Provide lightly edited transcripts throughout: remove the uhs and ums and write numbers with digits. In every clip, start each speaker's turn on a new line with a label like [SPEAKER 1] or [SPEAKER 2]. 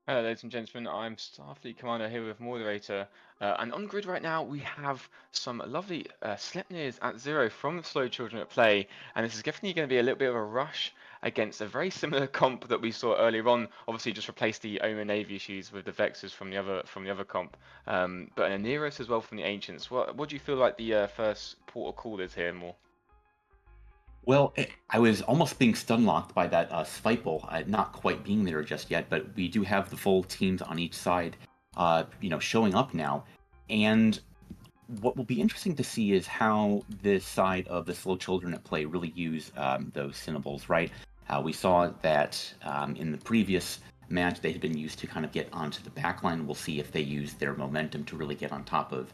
[SPEAKER 1] Hello, ladies and gentlemen. I'm Starfleet Commander here with Moderator, and on grid right now we have some lovely Sleipnirs at 0 from the Slow Children at Play, and this is definitely going to be a little bit of a rush against a very similar comp that we saw earlier on. Obviously, just replace the Omen Navy issues with the Vexes from the other comp, but an Aneros as well from the Ancients. What do you feel like the first port of call is here, more?
[SPEAKER 2] Well, I was almost being stun-locked by that Svipal, not quite being there just yet, but we do have the full teams on each side, showing up now. And what will be interesting to see is how this side of the Slow Children at Play really use those Cinnables, right? We saw that in the previous match they had been used to kind of get onto the backline. We'll see if they use their momentum to really get on top of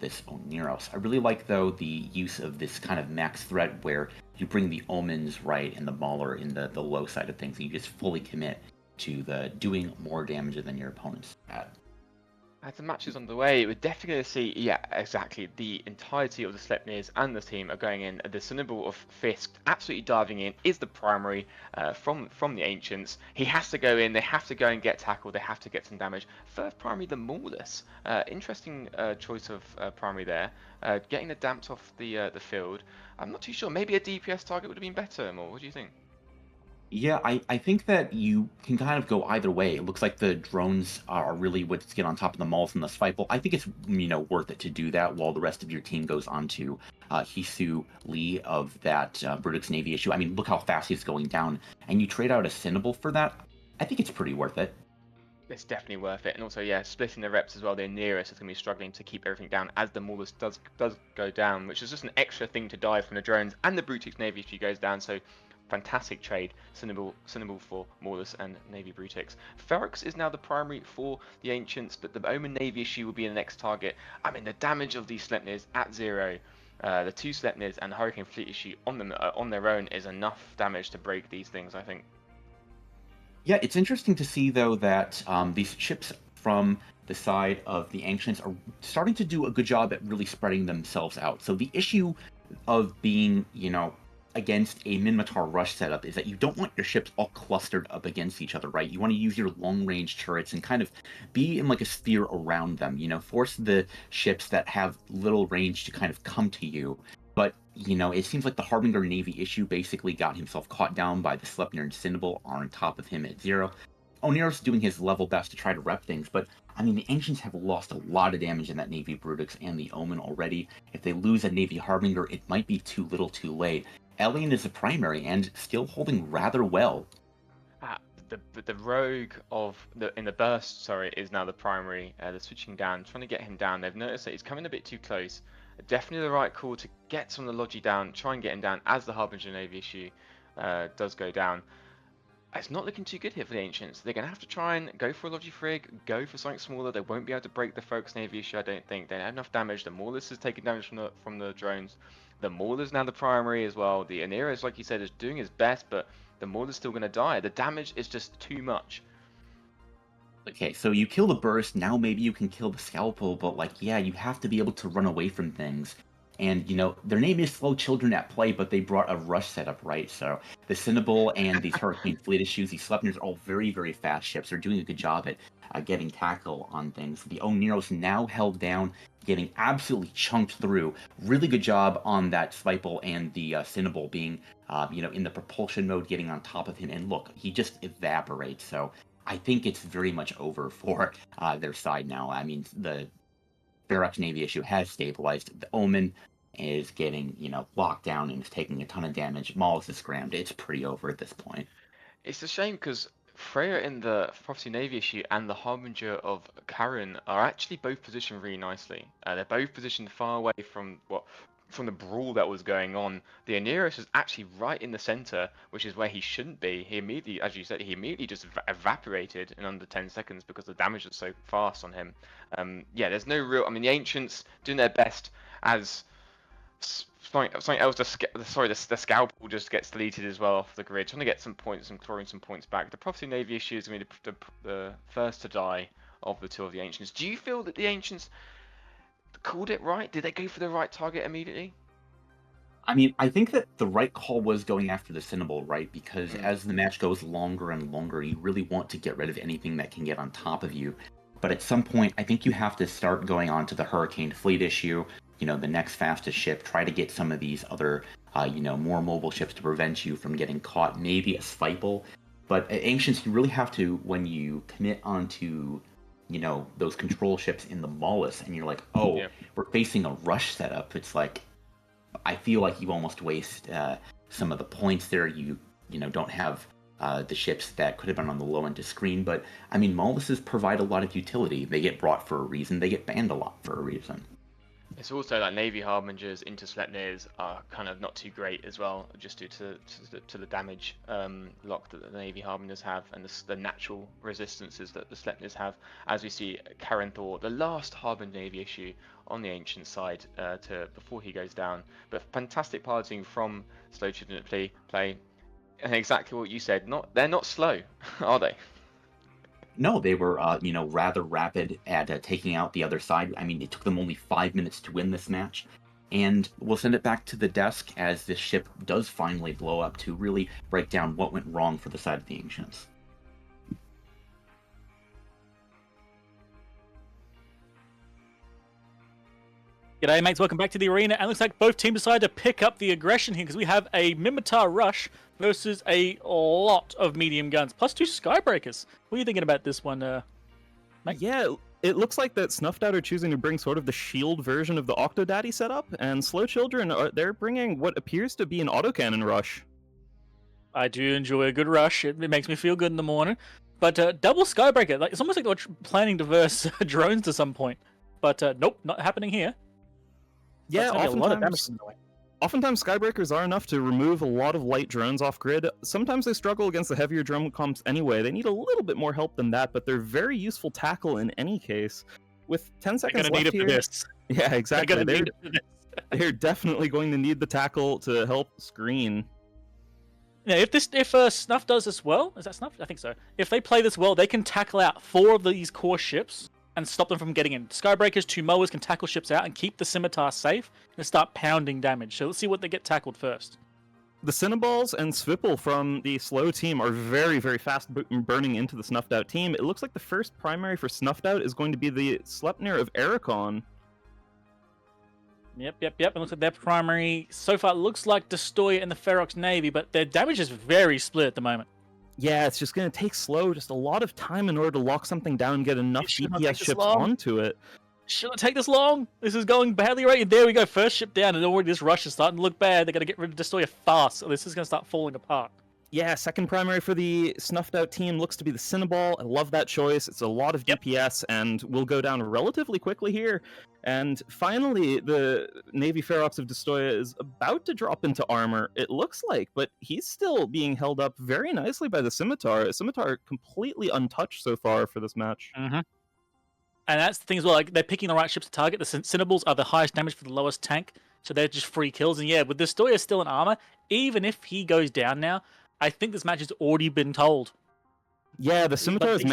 [SPEAKER 2] this Oneros. I really like, though, the use of this kind of max threat where you bring the Omens right and the Mauler in the low side of things, and you just fully commit to the doing more damage than your opponents at.
[SPEAKER 1] As the match is underway, we're definitely going to see, yeah, exactly, the entirety of the Sleipnirs and the team are going in. The symbol of Fisk absolutely diving in is the primary from the Ancients. He has to go in, they have to go and get tackled, they have to get some damage. First primary, the Maulus. Interesting choice of primary there. Getting the damped off the field. I'm not too sure, maybe a DPS target would have been better, More. What do you think?
[SPEAKER 2] Yeah, I think that you can kind of go either way. It looks like the drones are really what's get on top of the malls and the Spiteful. I think it's worth it to do that while the rest of your team goes on to Hisu Lee of that Brutix Navy issue. I mean, look how fast he's going down, and you trade out a Cinnable for that. I think it's pretty worth it.
[SPEAKER 1] It's definitely worth it, and also, yeah, splitting the reps as well. They're nearest is going to be struggling to keep everything down as the Maulus does go down, which is just an extra thing to die from the drones, and the Brutix Navy if she goes down. So, fantastic trade, Cinnable for Maulus and Navy Brutix. Ferox is now the primary for the Ancients, but the Omen Navy issue will be the next target. I mean, the damage of these Sleipnirs at 0. The two Sleipnirs and the Hurricane Fleet issue on them on their own is enough damage to break these things, I think.
[SPEAKER 2] Yeah, it's interesting to see, though, that these ships from the side of the Ancients are starting to do a good job at really spreading themselves out. So the issue of being, against a Minmatar rush setup is that you don't want your ships all clustered up against each other, right? You want to use your long-range turrets and kind of be in like a sphere around them, force the ships that have little range to kind of come to you. But, it seems like the Harbinger Navy issue basically got himself caught down by the Sleipnir and Cinnable on top of him at 0. Onero's doing his level best to try to rep things, but I mean, the Ancients have lost a lot of damage in that Navy Brutix and the Omen already. If they lose a Navy Harbinger, it might be too little too late. Alien is a primary and still holding rather well.
[SPEAKER 1] Ah, the rogue of the in the burst, sorry, is now the primary. They're switching down, trying to get him down. They've noticed that he's coming a bit too close. Definitely the right call to get some of the Logi down, try and get him down as the Harbinger Navy issue does go down. It's not looking too good here for the Ancients. They're going to have to try and go for a Logi Frig, go for something smaller. They won't be able to break the Focus Navy issue, I don't think. They don't have enough damage. The Maulus is taking damage from the drones. The Mauler's now the primary as well. The Aneros, like you said, is doing his best, but the Mauler's still going to die. The damage is just too much.
[SPEAKER 2] Okay, so you kill the burst, now maybe you can kill the scalpel, but yeah, you have to be able to run away from things. And, their name is Slow Children at Play, but they brought a rush setup, right? So the Cinnable and these Hurricane Fleet issues, these Sleipnirs are all very, very fast ships. They're doing a good job at getting tackle on things. The Oneros now held down, getting absolutely chunked through. Really good job on that Svipal and the Cinnable being, in the propulsion mode, getting on top of him. And look, he just evaporates. So I think it's very much over for their side now. I mean, the Ferox Navy issue has stabilized. The Omen is getting, locked down and is taking a ton of damage. Maulus is scrammed. It's pretty over at this point.
[SPEAKER 1] It's a shame because Freya in the Prophecy Navy issue and the Harbinger of Karen are actually both positioned really nicely. They're both positioned far away from the brawl that was going on. The Aneros is actually right in the center, which is where he shouldn't be. He immediately, as you said, he immediately just evaporated in under 10 seconds because the damage was so fast on him. Yeah, there's no real. I mean, the Ancients doing their best as something else. The scalpel just gets deleted as well off the grid. Trying to get some points, clawing some points back. The Prophecy Navy issue is going to be the first to die of the two of the Ancients. Do you feel that the Ancients called it right? Did they go for the right target immediately?
[SPEAKER 2] I mean, I think that the right call was going after the Cinnabol, right? Because
[SPEAKER 1] Mm.
[SPEAKER 2] as the match goes longer and longer, you really want to get rid of anything that can get on top of you. But at some point, I think you have to start going on to the Hurricane Fleet issue, the next fastest ship, try to get some of these other, more mobile ships to prevent you from getting caught, maybe a Spipal. But at Ancients, you really have to, when you commit onto, those control ships in the Mollusk, and you're like, oh,
[SPEAKER 1] Yeah.
[SPEAKER 2] we're facing a rush setup, it's like, I feel like you almost waste some of the points there. You don't have the ships that could have been on the low end of screen. But I mean, Molluses provide a lot of utility. They get brought for a reason. They get banned a lot for a reason.
[SPEAKER 1] It's also like Navy Harbingers into Sleipnirs are kind of not too great as well, just due to the damage lock that the Navy Harbingers have and the natural resistances that the Sleipnirs have. As we see Karen Thor, the last Harbinger Navy issue on the Ancient side before he goes down. But fantastic piloting from Slow Children at Play. And exactly what you said, they're not slow, are they?
[SPEAKER 2] No, they were, rather rapid at taking out the other side. I mean, it took them only 5 minutes to win this match. And we'll send it back to the desk as this ship does finally blow up to really break down what went wrong for the side of the Ancients.
[SPEAKER 3] G'day mates, welcome back to the arena, and it looks like both teams decided to pick up the aggression here because we have a Mimitar Rush versus a lot of medium guns, plus 2 Skybreakers. What are you thinking about this one, Mike?
[SPEAKER 4] Yeah, it looks like that Snuffed Out are choosing to bring sort of the shield version of the Octodaddy setup, and Slow Children, they're bringing what appears to be an autocannon rush.
[SPEAKER 3] I do enjoy a good rush, it makes me feel good in the morning. But double Skybreaker, it's almost like they're planning to verse drones to some point. But nope, not happening here.
[SPEAKER 4] Yeah,
[SPEAKER 3] oftentimes
[SPEAKER 4] Skybreakers are enough to remove a lot of light drones off grid. Sometimes they struggle against the heavier drone comps anyway. They need a little bit more help than that, but they're very useful tackle in any case. With 10 seconds left here,
[SPEAKER 3] this.
[SPEAKER 4] Yeah, exactly. They're definitely going to need the tackle to help screen.
[SPEAKER 3] Yeah, if Snuff does this well, is that Snuff? I think so. If they play this well, they can tackle out 4 of these core ships and stop them from getting in. Skybreakers, 2 mowers can tackle ships out and keep the Scimitar safe and start pounding damage. So let's see what they get tackled first.
[SPEAKER 4] The Cinnaballs and Svipple from the Slow team are very, very fast burning into the Snuffed Out team. It looks like the first primary for Snuffed Out is going to be the Sleipnir of Ericon.
[SPEAKER 3] Yep. It looks like their primary so far looks like Destroyer and the Ferox Navy, but their damage is very split at the moment.
[SPEAKER 4] Yeah, it's just going to take Slow just a lot of time in order to lock something down and get enough DPS ships onto it.
[SPEAKER 3] Shouldn't take this long. This is going badly right. There we go. First ship down, and already this rush is starting to look bad. They're going to get rid of Destroyer fast, so this is going to start falling apart.
[SPEAKER 4] Yeah, second primary for the Snuffed Out team looks to be the Cinnaball. I love that choice. It's a lot of DPS and will go down relatively quickly here. And finally, the Navy Ferox of Destroyer is about to drop into armor, it looks like, but he's still being held up very nicely by the Scimitar. Scimitar completely untouched so far for this match.
[SPEAKER 3] Mm-hmm. And that's the thing as well, like they're picking the right ships to target. The Cinnaballs are the highest damage for the lowest tank, so they're just free kills. And yeah, with the Destroyer still in armor, even if he goes down now, I think this match has already been told.
[SPEAKER 4] Yeah, the Scimitar is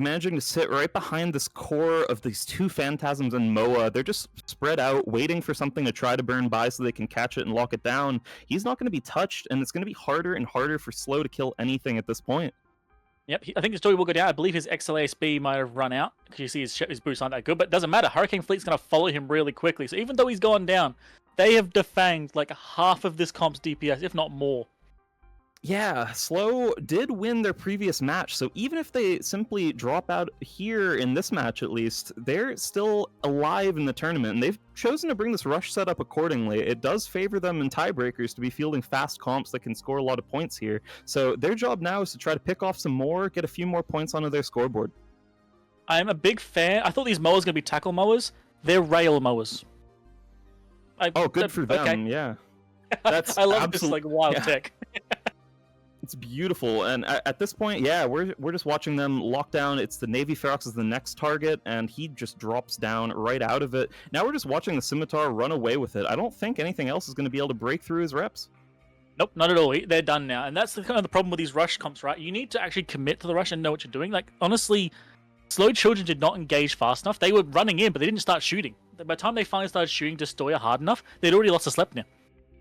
[SPEAKER 4] managing to sit right behind this core of these 2 Phantasms and Moa. They're just spread out, waiting for something to try to burn by so they can catch it and lock it down. He's not going to be touched, and it's going to be harder and harder for Slow to kill anything at this point.
[SPEAKER 3] Yep, I think his story will go down. I believe his XLASB might have run out, because you see his boots aren't that good, but it doesn't matter. Hurricane Fleet's going to follow him really quickly. So even though he's gone down, they have defanged like half of this comp's DPS, if not more.
[SPEAKER 4] Yeah, Slow did win their previous match, so even if they simply drop out here in this match at least, they're still alive in the tournament, and they've chosen to bring this rush setup accordingly. It does favor them in tiebreakers to be fielding fast comps that can score a lot of points here, so their job now is to try to pick off some more, get a few more points onto their scoreboard.
[SPEAKER 3] I'm a big fan. I thought these mowers were going to be tackle mowers. They're rail mowers.
[SPEAKER 4] Good for them, yeah. That's
[SPEAKER 3] I love this like wild tech.
[SPEAKER 4] It's beautiful, and at this point, yeah, we're just watching them lock down. It's the Navy Ferox is the next target, and he just drops down right out of it. Now we're just watching the Scimitar run away with it. I don't think anything else is going to be able to break through his reps.
[SPEAKER 3] Nope, not at all. They're done now, and that's kind of the problem with these rush comps, right? You need to actually commit to the rush and know what you're doing. Like, honestly, Slow Children did not engage fast enough. They were running in, but they didn't start shooting. By the time they finally started shooting Destroyer hard enough, they'd already lost a Sleipnir.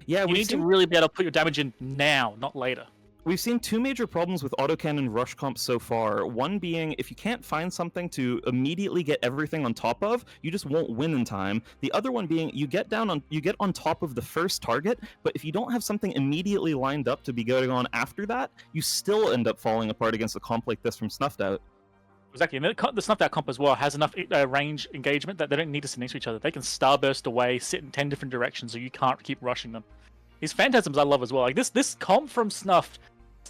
[SPEAKER 4] Yeah,
[SPEAKER 3] You
[SPEAKER 4] we've
[SPEAKER 3] need to
[SPEAKER 4] seen
[SPEAKER 3] really be able to put your damage in now, not later.
[SPEAKER 4] We've seen two major problems with autocannon rush comps so far. One being, if you can't find something to immediately get everything on top of, you just won't win in time. The other one being, you get on top of the first target, but if you don't have something immediately lined up to be going on after that, you still end up falling apart against a comp like this from Snuffed Out.
[SPEAKER 3] Exactly, and the Snuffed Out comp as well has enough range engagement that they don't need to sit next to each other. They can starburst away, sit in 10 different directions, so you can't keep rushing them. These phantasms I love as well. Like this comp from Snuff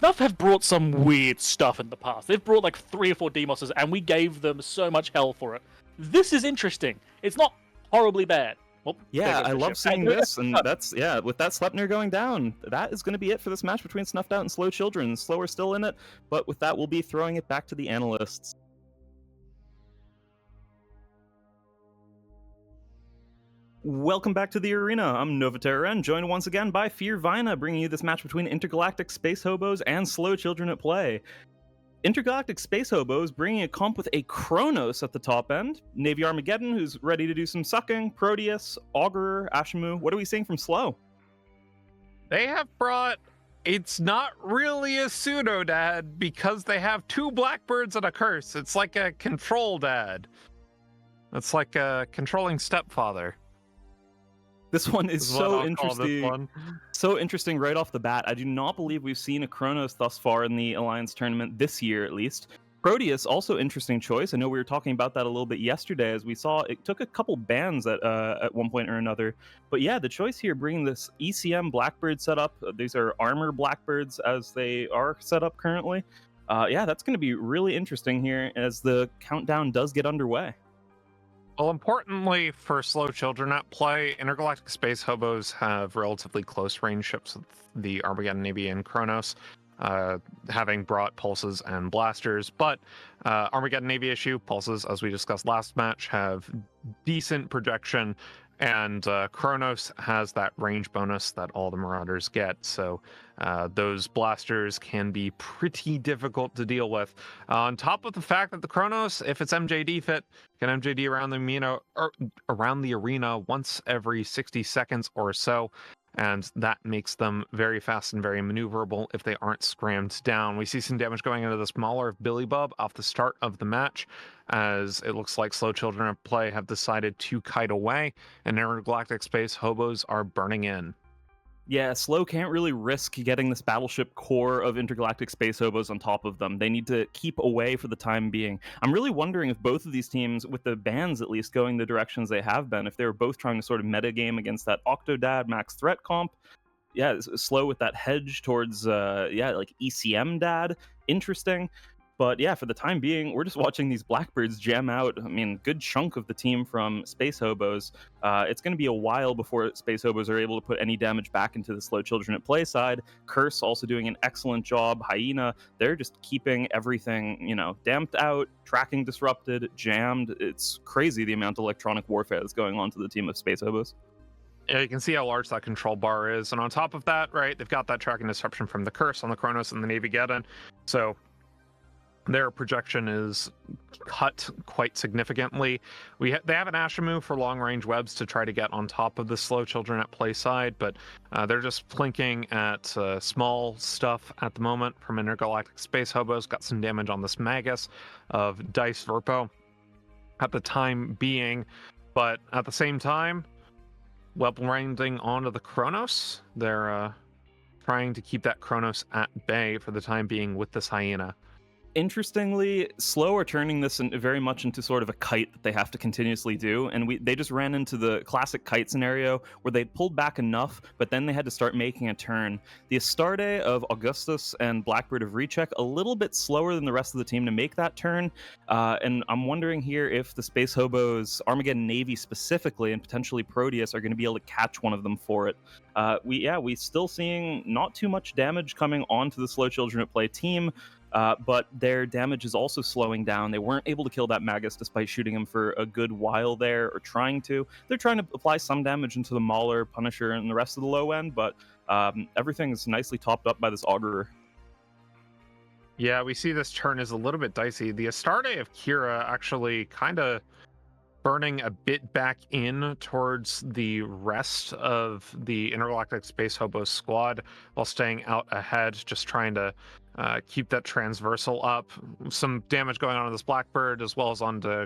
[SPEAKER 3] have brought some weird stuff in the past. They've brought like 3 or 4 Demosses, and we gave them so much hell for it. This is interesting. It's not horribly bad. Well,
[SPEAKER 4] yeah, I love seeing this, and that's, yeah, with that Sleipnir going down, that is going to be it for this match between Snuffed Out and Slow Children. Slow are still in it, but with that, we'll be throwing it back to the analysts. Welcome back to the arena. I'm Novaterra, joined once again by Fear Vina, bringing you this match between Intergalactic Space Hobos and Slow Children at Play. Intergalactic Space Hobos bringing a comp with a Kronos at the top end, Navy Armageddon, who's ready to do some sucking, Proteus, Augurer, Ashimu. What are we seeing from Slow?
[SPEAKER 5] They have brought... It's not really a Suno dad because they have 2 Blackbirds and a curse. It's like a control dad. It's like a controlling stepfather.
[SPEAKER 4] This one is so interesting. So interesting right off the bat. I do not believe we've seen a Kronos thus far in the Alliance tournament this year, at least. Proteus, also interesting choice. I know we were talking about that a little bit yesterday, as we saw it took a couple bans at one point or another. But yeah, the choice here, bringing this ECM Blackbird setup. These are armor Blackbirds as they are set up currently. Yeah, that's going to be really interesting here as the countdown does get underway.
[SPEAKER 5] Well, importantly for Slow Children at Play, Intergalactic Space Hobos have relatively close range ships with the Armageddon Navy and Kronos, having brought pulses and blasters. But Armageddon Navy issue, pulses, as we discussed last match, have decent projection, and Kronos has that range bonus that all the Marauders get. So those blasters can be pretty difficult to deal with. On top of the fact that the Kronos, if it's MJD fit, can MJD around the arena once every 60 seconds or so, and that makes them very fast and very maneuverable if they aren't scrammed down. We see some damage going into the smaller Billy Bub off the start of the match, as it looks like Slow Children at Play have decided to kite away, and Intergalactic Space Hobos are burning in.
[SPEAKER 4] Yeah, Slow can't really risk getting this battleship core of Intergalactic Space Hobos on top of them. They need to keep away for the time being. I'm really wondering if both of these teams, with the bans at least going the directions they have been, if they were both trying to sort of metagame against that Octodad max threat comp. Yeah, Slow with that hedge towards, like ECM dad. Interesting. But yeah, for the time being, we're just watching these Blackbirds jam out. I mean, good chunk of the team from Space Hobos. It's going to be a while before Space Hobos are able to put any damage back into the Slow Children at Play side. Curse also doing an excellent job. Hyena, they're just keeping everything, damped out, tracking disrupted, jammed. It's crazy the amount of electronic warfare that's going on to the team of Space Hobos.
[SPEAKER 5] Yeah, you can see how large that control bar is. And on top of that, right, they've got that tracking disruption from the Curse on the Kronos and the Navy Geddon. So their projection is cut quite significantly. They have an Ashimu for long-range webs to try to get on top of the Slow Children at Play side, but they're just plinking at small stuff at the moment from Intergalactic Space Hobos. Got some damage on this Magus of Dice Verpo at the time being, but at the same time, weapon rinding onto the Kronos. They're trying to keep that Kronos at bay for the time being with this Hyena.
[SPEAKER 4] Interestingly, Slow are turning this very much into sort of a kite that they have to continuously do, and they just ran into the classic kite scenario where they pulled back enough, but then they had to start making a turn. The Astarte of Augustus and Blackbird of Recheck a little bit slower than the rest of the team to make that turn, and I'm wondering here if the Space Hobos, Armageddon Navy specifically, and potentially Proteus are going to be able to catch one of them for it. We still seeing not too much damage coming onto the Slow Children at Play team, but their damage is also slowing down. They weren't able to kill that Magus despite shooting him for a good while there, or trying to. They're trying to apply some damage into the Mauler, Punisher, and the rest of the low end, but everything is nicely topped up by this Augurer.
[SPEAKER 5] Yeah, we see this turn is a little bit dicey. The Astarte of Kira actually kind of burning a bit back in towards the rest of the Intergalactic Space Hobos squad while staying out ahead, just trying to keep that transversal up. Some damage going on this Blackbird as well as onto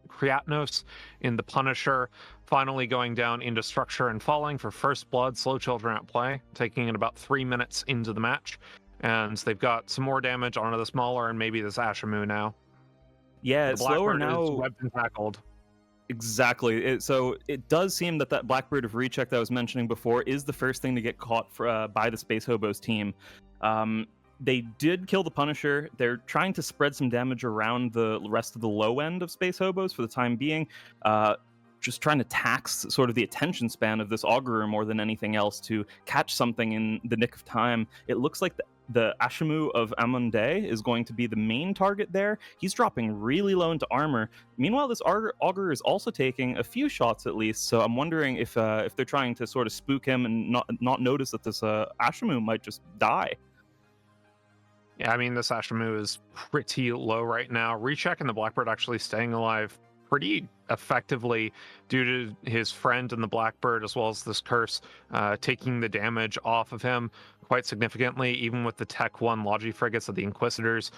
[SPEAKER 5] Kriatnos in the Punisher, finally going down into structure and falling for first blood. Slow Children at play, taking it about 3 minutes into the match. And they've got some more damage onto this Mauler and maybe this Ashamu now.
[SPEAKER 4] Yeah,
[SPEAKER 5] The
[SPEAKER 4] it's slower
[SPEAKER 5] Blackbird is
[SPEAKER 4] now.
[SPEAKER 5] webbed and tackled.
[SPEAKER 4] Exactly. So it does seem that Blackbird of Recheck that I was mentioning before is the first thing to get caught by the Space Hobos team. They did kill the Punisher. They're trying to spread some damage around the rest of the low end of Space Hobos for the time being. Just trying to tax sort of the attention span of this Augurer more than anything else to catch something in the nick of time. It looks like the Ashamu of Amunde is going to be the main target there. He's dropping really low into armor. Meanwhile, this Augurer is also taking a few shots at least, so I'm wondering if they're trying to sort of spook him and not notice that this Ashamu might just die.
[SPEAKER 5] Yeah, I mean, this Ashamu is pretty low right now. Recheck and the Blackbird actually staying alive pretty effectively due to his friend and the Blackbird, as well as this curse taking the damage off of him quite significantly. Even with the Tech 1 Logi frigates of the Inquisitors,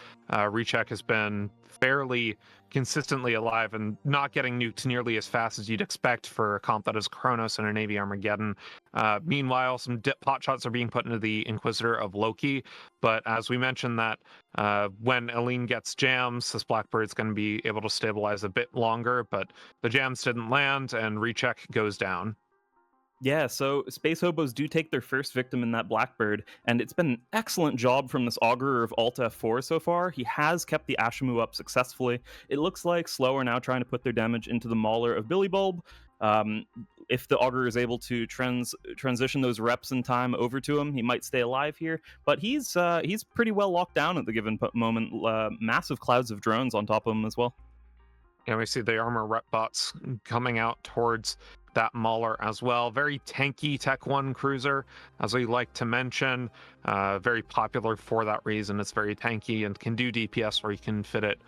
[SPEAKER 5] Recheck has been fairly consistently alive and not getting nuked nearly as fast as you'd expect for a comp that is Kronos and a Navy Armageddon. Meanwhile, some pot shots are being put into the Inquisitor of Loki, but as we mentioned that when Aline gets jams, this Blackbird's going to be able to stabilize a bit longer, but the jams didn't land and Recheck goes down.
[SPEAKER 4] Yeah, so Space Hobos do take their first victim in that Blackbird, and it's been an excellent job from this Augurer of Alt F4 so far. He has kept the Ashamu up successfully. It looks like Slow are now trying to put their damage into the Mauler of Billy Bulb. If the Augurer is able to transition those reps in time over to him, he might stay alive here, but he's pretty well locked down at the given moment. Massive clouds of drones on top of him as well.
[SPEAKER 5] Yeah, we see the armor rep bots coming out towards that Mauler as well. Very tanky Tech 1 cruiser, as we like to mention. Very popular for that reason. It's very tanky and can do DPS where you can fit it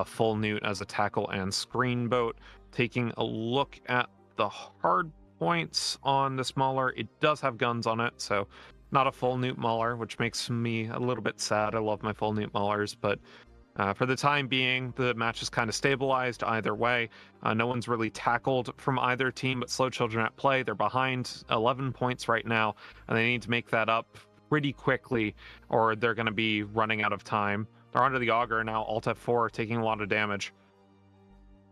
[SPEAKER 5] full newt as a tackle and screen boat. Taking a look at the hard points on this Mauler, it does have guns on it, so not a full newt Mauler, which makes me a little bit sad. I love my full newt Maulers, but for the time being, the match is kind of stabilized either way. No one's really tackled from either team, but Slow Children at play. They're behind 11 points right now, and they need to make that up pretty quickly, or they're going to be running out of time. They're onto the Augur now, Alt F4, taking a lot of damage.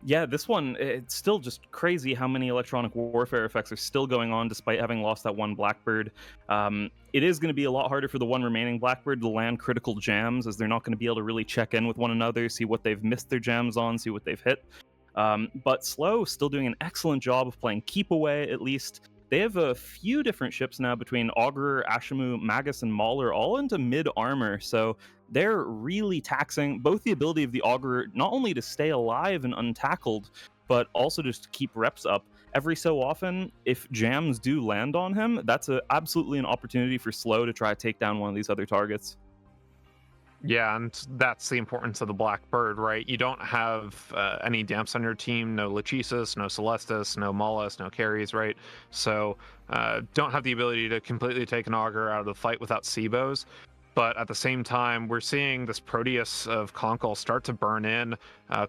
[SPEAKER 4] Yeah, this one, it's still just crazy how many electronic warfare effects are still going on despite having lost that one Blackbird. It is going to be a lot harder for the one remaining Blackbird to land critical jams, as they're not going to be able to really check in with one another, see what they've missed their jams on, see what they've hit. But Slow still doing an excellent job of playing keep away, at least. They have a few different ships now between Augurer, Ashamu, Magus, and Mauler, all into mid-armor, so they're really taxing both the ability of the Augurer not only to stay alive and untackled, but also just to keep reps up. Every so often, if jams do land on him, that's absolutely an opportunity for Slow to try to take down one of these other targets.
[SPEAKER 5] Yeah, and that's the importance of the Blackbird, right? You don't have any damps on your team, no Lachesis, no Celestis, no Mollis, no carries, right? So don't have the ability to completely take an Augur out of the fight without Seabos. But at the same time, we're seeing this Proteus of Conkel start to burn in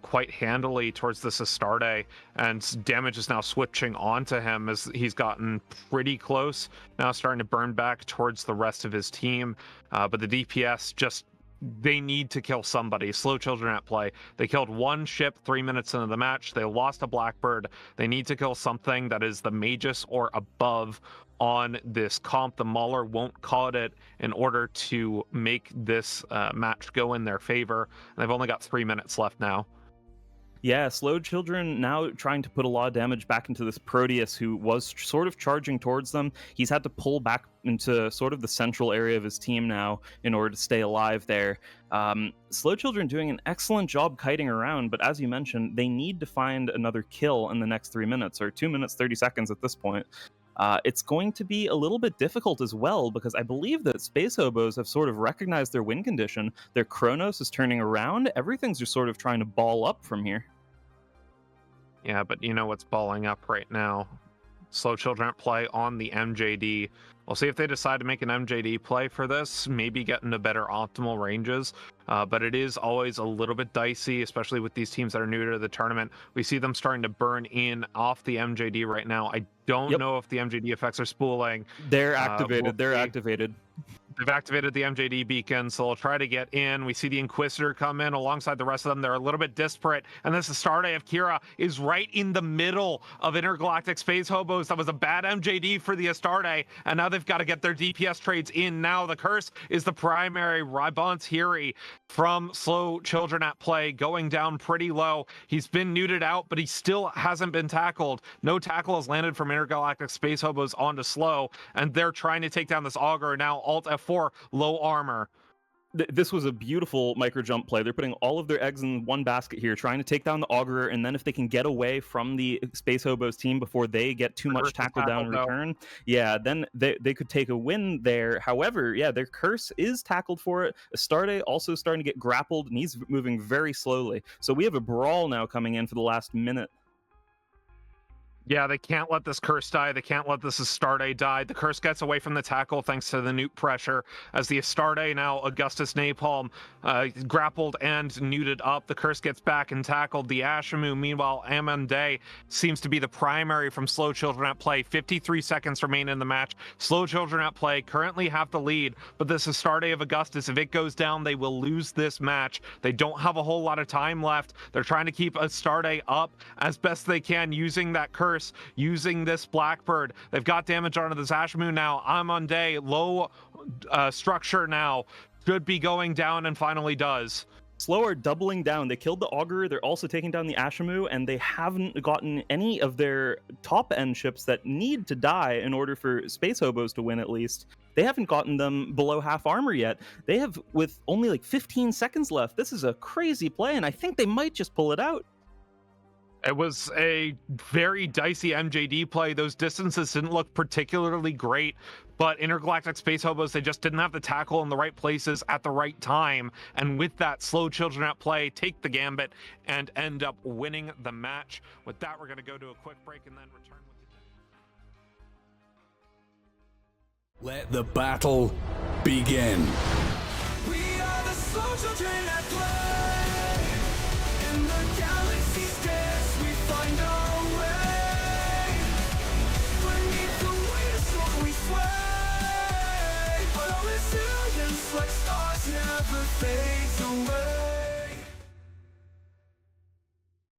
[SPEAKER 5] quite handily towards this Astarte, and damage is now switching onto him as he's gotten pretty close, now starting to burn back towards the rest of his team. But the DPS just, they need to kill somebody. Slow Children at play. They killed one ship 3 minutes into the match. They lost a Blackbird. They need to kill something that is the Magus or above on this comp. The Mauler won't call it in order to make this match go in their favor. And they've only got 3 minutes left now.
[SPEAKER 4] Yeah, Slow Children now trying to put a lot of damage back into this Proteus, who was sort of charging towards them. He's had to pull back into sort of the central area of his team now in order to stay alive there. Slow Children doing an excellent job kiting around, but as you mentioned, they need to find another kill in the next 3 minutes, or 2 minutes, 30 seconds at this point. It's going to be a little bit difficult as well, because I believe that Space Hobos have sort of recognized their win condition. Their Kronos is turning around. Everything's just sort of trying to ball up from here.
[SPEAKER 5] Yeah, but you know what's balling up right now? Slow Children at Play on the MJD. We'll see if they decide to make an MJD play for this, maybe get into better optimal ranges. But it is always a little bit dicey, especially with these teams that are new to the tournament. We see them starting to burn in off the MJD right now. I don't know if the MJD effects are spooling.
[SPEAKER 4] They're activated.
[SPEAKER 5] We'll
[SPEAKER 4] They're
[SPEAKER 5] see.
[SPEAKER 4] activated.
[SPEAKER 5] They've activated the MJD beacon, so they'll try to get in. We see the Inquisitor come in alongside the rest of them. They're a little bit disparate, and this Astarte of Kira is right in the middle of Intergalactic Space Hobos. That was a bad MJD for the Astarte, and now they've got to get their DPS trades in. Now the curse is the primary. Rybon's Hiri from Slow Children at Play going down pretty low. He's been neuted out, but he still hasn't been tackled. No tackle has landed from Intergalactic Space Hobos onto Slow, and they're trying to take down this Augur. Now Alt F4, low armor.
[SPEAKER 4] This was a beautiful micro jump play. They're putting all of their eggs in one basket here, trying to take down the Augurer, and then if they can get away from the Space Hobos team before they get too much tackle down in return, yeah, then they could take a win there. However, yeah, their curse is tackled for it. Astarte also starting to get grappled, and he's moving very slowly. So we have a brawl now coming in for the last minute.
[SPEAKER 5] Yeah, they can't let this curse die. They can't let this Astarte die. The curse gets away from the tackle thanks to the nuke pressure. As the Astarte, now Augustus Napalm, grappled and neuted up. The curse gets back and tackled. The Ashamu, meanwhile, Amande seems to be the primary from Slow Children at Play. 53 seconds remain in the match. Slow Children at Play currently have the lead, but this Astarte of Augustus, if it goes down, they will lose this match. They don't have a whole lot of time left. They're trying to keep Astarte up as best they can using that curse, using this Blackbird. They've got damage onto this Ashamu now. Amande, low structure now, should be going down and finally does.
[SPEAKER 4] Slow are doubling down. They killed the Augur. They're also taking down the Ashamu, and they haven't gotten any of their top-end ships that need to die in order for Space Hobos to win, at least. They haven't gotten them below half armor yet. They have, with only like 15 seconds left. This is a crazy play, and I think they might just pull it out.
[SPEAKER 5] It was a very dicey MJD play. Those distances didn't look particularly great, but Intergalactic Space Hobos, they just didn't have the tackle in the right places at the right time. And with that, Slow Children at Play take the gambit and end up winning the match. With that, we're going to go to a quick break and then return with
[SPEAKER 6] Let the battle begin.
[SPEAKER 7] We are the slow children at play. In the galaxy's dance, we find our way. Beneath the weight of storm, we sway. But our resilience, like stars, never fades away.